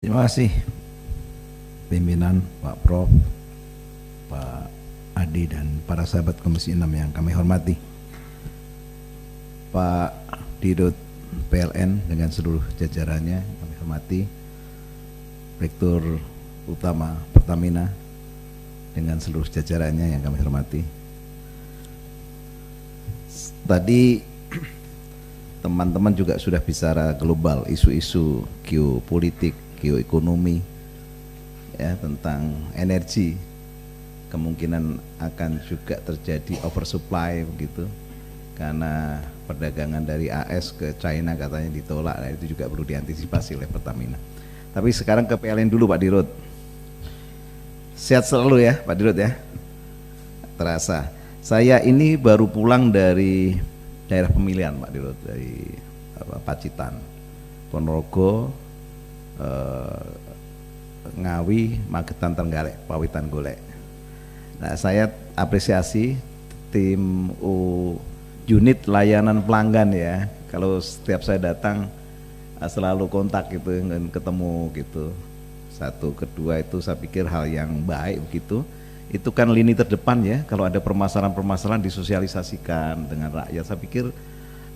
Terima kasih pimpinan Pak Prof, Pak Adi dan para sahabat Komisi 6 yang kami hormati. Pak Dirut PLN dengan seluruh jajarannya kami hormati. Direktur Utama Pertamina dengan seluruh jajarannya yang kami hormati. Tadi teman-teman juga sudah bicara global, isu-isu geopolitik, geoekonomi, ya, tentang energi, kemungkinan akan juga terjadi oversupply begitu, karena perdagangan dari AS ke China katanya ditolak. Nah, itu juga perlu diantisipasi oleh Pertamina. Tapi sekarang ke PLN dulu, Pak Dirut. Sehat selalu ya Pak Dirut ya. Terasa. Saya ini baru pulang dari daerah pemilihan Pak Dirut, dari Pacitan, Ponorogo, Ngawi, Magetan, Trenggalek, Pawitan, Golek. Nah, saya apresiasi tim unit layanan pelanggan ya. Kalau setiap saya datang selalu kontak gitu dan ketemu gitu. Satu, kedua itu saya pikir hal yang baik begitu. Itu kan lini terdepan ya, kalau ada permasalahan-permasalahan disosialisasikan dengan rakyat. Saya pikir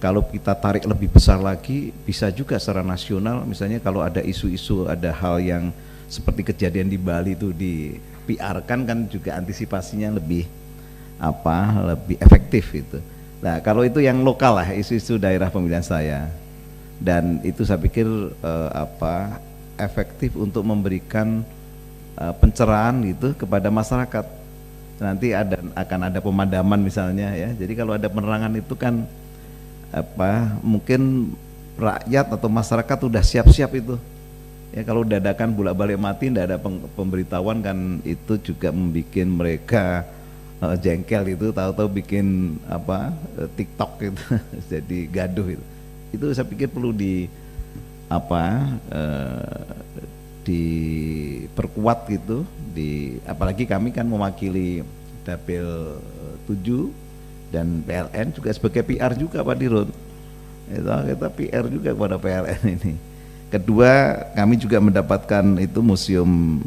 kalau kita tarik lebih besar lagi, bisa juga secara nasional, misalnya kalau ada isu-isu, ada hal yang seperti kejadian di Bali itu di PR-kan, kan juga antisipasinya lebih lebih efektif itu. Nah, kalau itu yang lokal lah, isu-isu daerah pemilihan saya, dan itu saya pikir efektif untuk memberikan pencerahan gitu kepada masyarakat. Nanti akan ada pemadaman misalnya ya. Jadi kalau ada penerangan itu kan mungkin rakyat atau masyarakat udah siap-siap itu. Ya, kalau dadakan bolak-balik mati, tidak ada pemberitahuan kan, itu juga membuat mereka jengkel itu, tahu-tahu bikin TikTok gitu jadi gaduh itu. Itu saya pikir perlu diperkuat gitu, apalagi kami kan mewakili Dapil 7 dan PLN juga sebagai PR juga Pak Dirut. Kita PR juga kepada PLN ini. Kedua, kami juga mendapatkan itu museum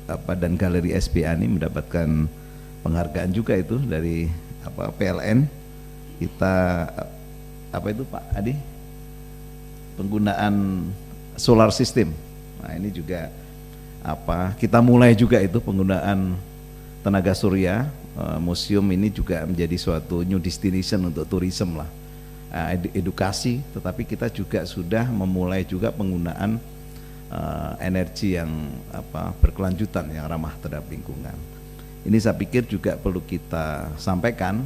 dan galeri SBA ini mendapatkan penghargaan juga itu dari PLN. Kita itu Pak Adi, penggunaan solar system. Nah, ini juga kita mulai juga itu penggunaan tenaga surya. Museum ini juga menjadi suatu new destination untuk tourism lah, edukasi, tetapi kita juga sudah memulai juga penggunaan energi yang berkelanjutan, yang ramah terhadap lingkungan. Ini saya pikir juga perlu kita sampaikan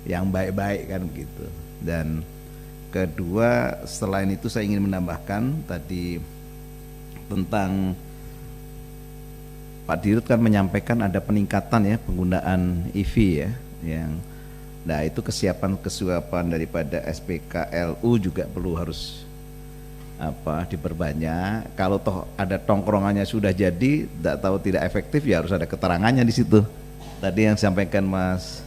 yang baik-baik kan begitu. Dan kedua, selain itu saya ingin menambahkan tadi tentang Pak Dirut kan menyampaikan ada peningkatan ya penggunaan EV ya, nah itu kesiapan daripada SPKLU juga perlu harus diperbanyak. Kalau toh ada tongkrongannya sudah jadi, tidak efektif, ya harus ada keterangannya di situ. Tadi yang disampaikan Mas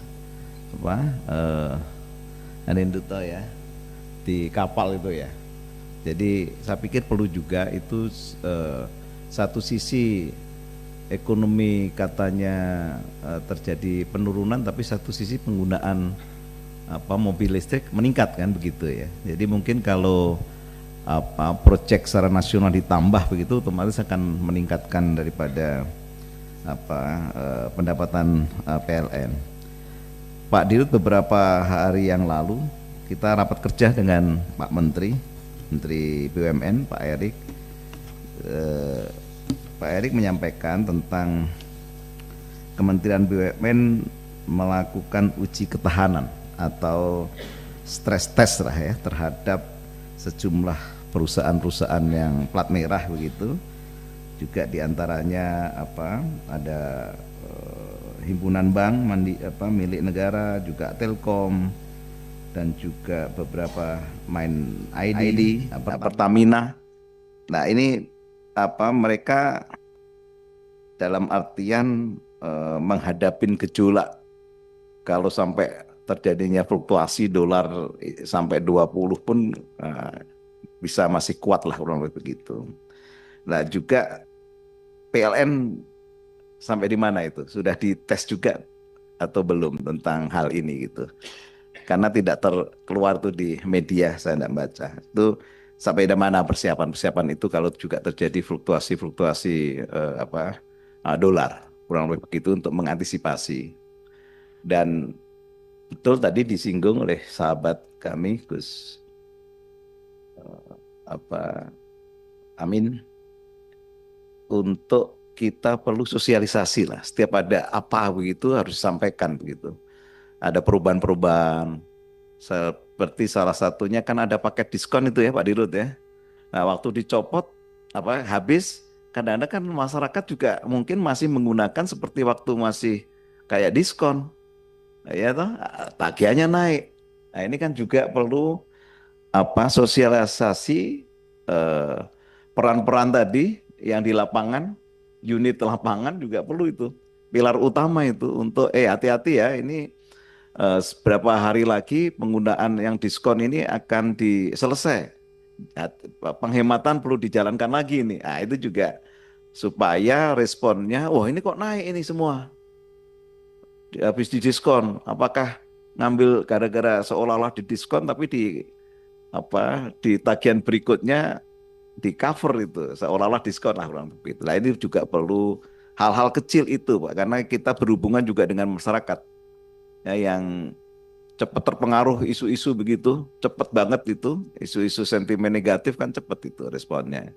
Aninduto ya, di kapal itu ya. Jadi saya pikir perlu juga itu satu sisi ekonomi katanya terjadi penurunan, tapi satu sisi penggunaan mobil listrik meningkat kan begitu ya. Jadi mungkin kalau proyek secara nasional ditambah begitu, otomatis akan meningkatkan daripada pendapatan PLN. Pak Dirut, beberapa hari yang lalu kita rapat kerja dengan Pak Menteri BUMN Pak Erik. Pak Erik menyampaikan tentang Kementerian BUMN melakukan uji ketahanan atau stress test lah ya terhadap sejumlah perusahaan-perusahaan yang plat merah begitu. Juga diantaranya ada himpunan bank milik negara, juga Telkom, dan juga beberapa main ID, Pertamina. Nah, ini mereka dalam artian menghadapin gejolak. Kalau sampai terjadinya fluktuasi dolar sampai 20 pun bisa masih kuat lah kurang lebih begitu. Nah juga PLN sampai di mana itu? Sudah dites juga atau belum tentang hal ini gitu? Karena tidak terkeluar tuh di media, saya tidak baca. Itu sampai di mana persiapan-persiapan itu kalau juga terjadi fluktuasi-fluktuasi dolar, kurang lebih begitu untuk mengantisipasi. Dan betul tadi disinggung oleh sahabat kami Gus apa Amin, untuk kita perlu sosialisasi lah. Setiap ada apa begitu harus disampaikan begitu. Ada perubahan-perubahan. Seperti salah satunya kan ada paket diskon itu ya Pak Dirut ya. Nah waktu dicopot habis, kadang-kadang kan masyarakat juga mungkin masih menggunakan seperti waktu masih kayak diskon. Ya toh, tagihannya naik. Nah ini kan juga perlu sosialisasi eh, peran-peran tadi yang di lapangan, unit lapangan juga perlu itu. Pilar utama itu untuk hati-hati ya, ini beberapa hari lagi penggunaan yang diskon ini akan diselesai. Nah, penghematan perlu dijalankan lagi nih. Nah, itu juga supaya responnya, wah ini kok naik ini semua. Habis di diskon, apakah ngambil gara-gara seolah-olah di diskon tapi di tagihan berikutnya di cover itu seolah-olah diskon lah kurang lebih. Nah ini juga perlu hal-hal kecil itu Pak karena kita berhubungan juga dengan masyarakat ya yang cepat terpengaruh isu-isu begitu cepat banget itu isu-isu sentimen negatif kan cepat itu responnya.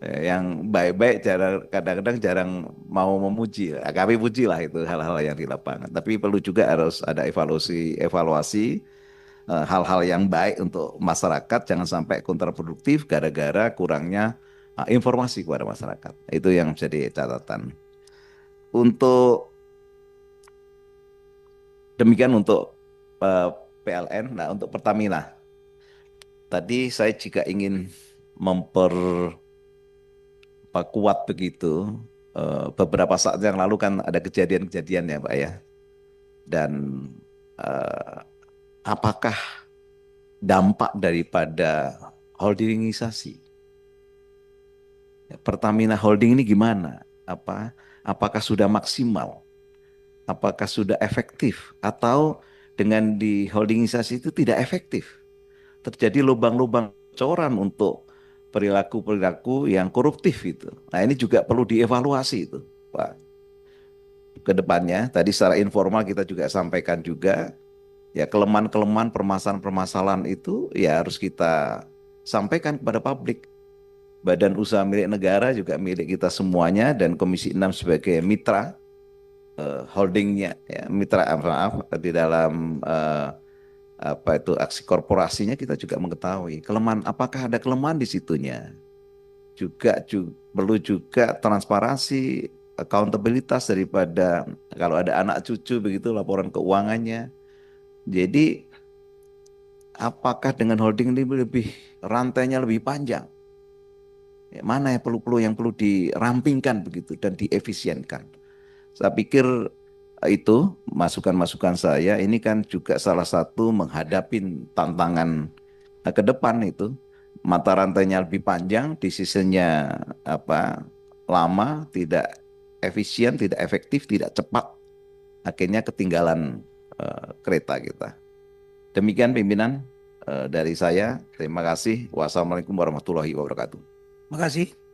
Yang baik-baik kadang-kadang jarang mau memuji. Nah, kami puji lah itu hal-hal yang di lapangan. Tapi perlu juga harus ada evaluasi hal-hal yang baik untuk masyarakat jangan sampai kontraproduktif gara-gara kurangnya informasi kepada masyarakat. Itu yang menjadi catatan. Untuk demikian untuk PLN. Nah, untuk Pertamina. Tadi saya juga ingin memperkuat begitu. Beberapa saat yang lalu kan ada kejadian-kejadian ya Pak ya. Dan eh, apakah dampak daripada holdingisasi Pertamina Holding ini gimana? Apakah sudah maksimal? Apakah sudah efektif? Atau dengan di holdingisasi itu tidak efektif? Terjadi lubang-lubang bocoran untuk perilaku-perilaku yang koruptif itu. Nah ini juga perlu dievaluasi itu, Pak. Ke depannya, tadi secara informal kita juga sampaikan juga, ya kelemahan-kelemahan permasalahan-permasalahan itu ya harus kita sampaikan kepada publik. Badan usaha milik negara juga milik kita semuanya dan Komisi 6 sebagai mitra holdingnya ya mitra maaf di dalam aksi korporasinya kita juga mengetahui kelemahan apakah ada kelemahan di situnya perlu juga transparansi accountabilitas daripada kalau ada anak cucu begitu laporan keuangannya jadi apakah dengan holding ini lebih rantainya lebih panjang mana yang perlu dirampingkan begitu dan diefisienkan. Saya pikir itu masukan-masukan saya ini kan juga salah satu menghadapi tantangan ke depan itu mata rantainya lebih panjang, decisionnya lama, tidak efisien, tidak efektif, tidak cepat, akhirnya ketinggalan kereta kita. Demikian pimpinan dari saya. Terima kasih. Wassalamualaikum warahmatullahi wabarakatuh. Makasih.